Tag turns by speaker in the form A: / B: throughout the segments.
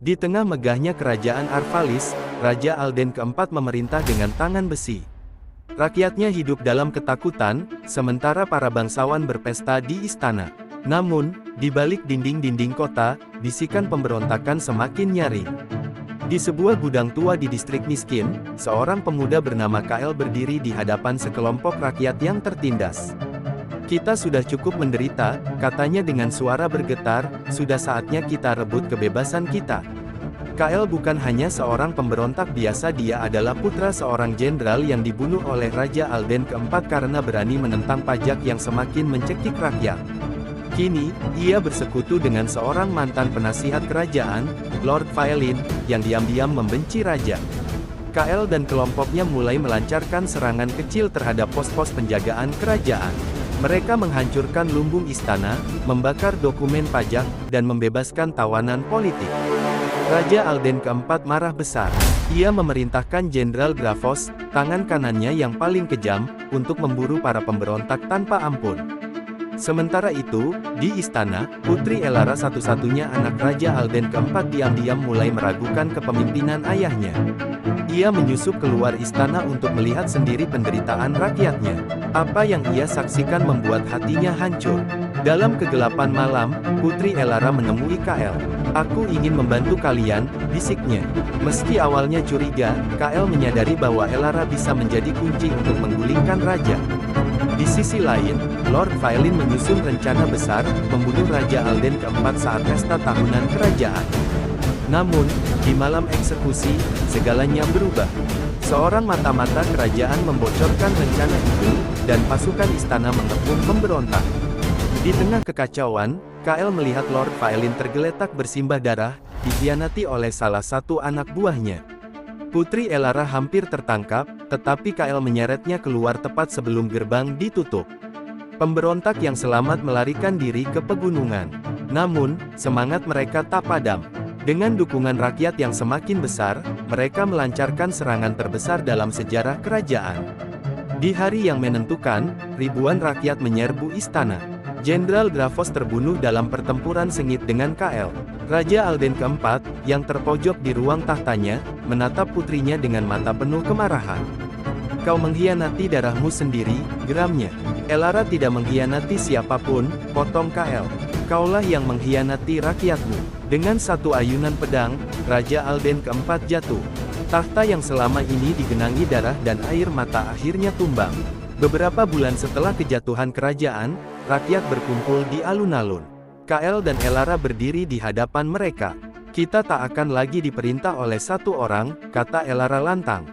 A: Di tengah megahnya kerajaan Arvalis, Raja Alden keempat memerintah dengan tangan besi. Rakyatnya hidup dalam ketakutan, sementara para bangsawan berpesta di istana. Namun, di balik dinding-dinding kota, bisikan pemberontakan semakin nyaring. Di sebuah gudang tua di distrik miskin, seorang pemuda bernama Kael berdiri di hadapan sekelompok rakyat yang tertindas. "Kita sudah cukup menderita," katanya dengan suara bergetar, "sudah saatnya kita rebut kebebasan kita." Kael bukan hanya seorang pemberontak biasa, dia adalah putra seorang jenderal yang dibunuh oleh Raja Alden keempat karena berani menentang pajak yang semakin mencekik rakyat. Kini, ia bersekutu dengan seorang mantan penasihat kerajaan, Lord Faelin, yang diam-diam membenci raja. Kael dan kelompoknya mulai melancarkan serangan kecil terhadap pos-pos penjagaan kerajaan. Mereka menghancurkan lumbung istana, membakar dokumen pajak, dan membebaskan tawanan politik. Raja Alden keempat marah besar. Ia memerintahkan Jenderal Gravos, tangan kanannya yang paling kejam, untuk memburu para pemberontak tanpa ampun. Sementara itu, di istana, Putri Elara satu-satunya anak Raja Alden keempat diam-diam mulai meragukan kepemimpinan ayahnya. Ia menyusup keluar istana untuk melihat sendiri penderitaan rakyatnya. Apa yang ia saksikan membuat hatinya hancur. Dalam kegelapan malam, Putri Elara menemui Kael. "Aku ingin membantu kalian," bisiknya. Meski awalnya curiga, Kael menyadari bahwa Elara bisa menjadi kunci untuk menggulingkan raja. Di sisi lain, Lord Faelin menyusun rencana besar, membunuh Raja Alden keempat saat pesta tahunan kerajaan. Namun, di malam eksekusi, segalanya berubah. Seorang mata-mata kerajaan membocorkan rencana itu, dan pasukan istana mengepung pemberontak. Di tengah kekacauan, Kael melihat Lord Faelin tergeletak bersimbah darah, dikhianati oleh salah satu anak buahnya. Putri Elara hampir tertangkap, tetapi Kael menyeretnya keluar tepat sebelum gerbang ditutup. Pemberontak yang selamat melarikan diri ke pegunungan. Namun, semangat mereka tak padam. Dengan dukungan rakyat yang semakin besar, mereka melancarkan serangan terbesar dalam sejarah kerajaan. Di hari yang menentukan, ribuan rakyat menyerbu istana. Jenderal Gravos terbunuh dalam pertempuran sengit dengan Kael. Raja Alden keempat, yang terpojok di ruang tahtanya, menatap putrinya dengan mata penuh kemarahan. "Kau mengkhianati darahmu sendiri," geramnya. "Elara tidak mengkhianati siapapun," potong Kael. "Kaulah yang mengkhianati rakyatmu." Dengan satu ayunan pedang, Raja Alden keempat jatuh. Tahta yang selama ini digenangi darah dan air mata akhirnya tumbang. Beberapa bulan setelah kejatuhan kerajaan, rakyat berkumpul di alun-alun. Kael dan Elara berdiri di hadapan mereka. "Kita tak akan lagi diperintah oleh satu orang," kata Elara lantang.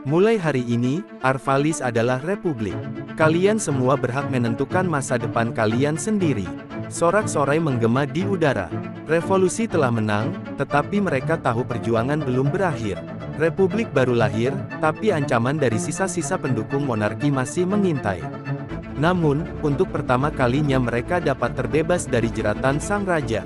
A: "Mulai hari ini, Arvalis adalah republik. Kalian semua berhak menentukan masa depan kalian sendiri." Sorak-sorai menggema di udara. Revolusi telah menang, tetapi mereka tahu perjuangan belum berakhir. Republik baru lahir, tapi ancaman dari sisa-sisa pendukung monarki masih mengintai. Namun, untuk pertama kalinya mereka dapat terbebas dari jeratan sang raja.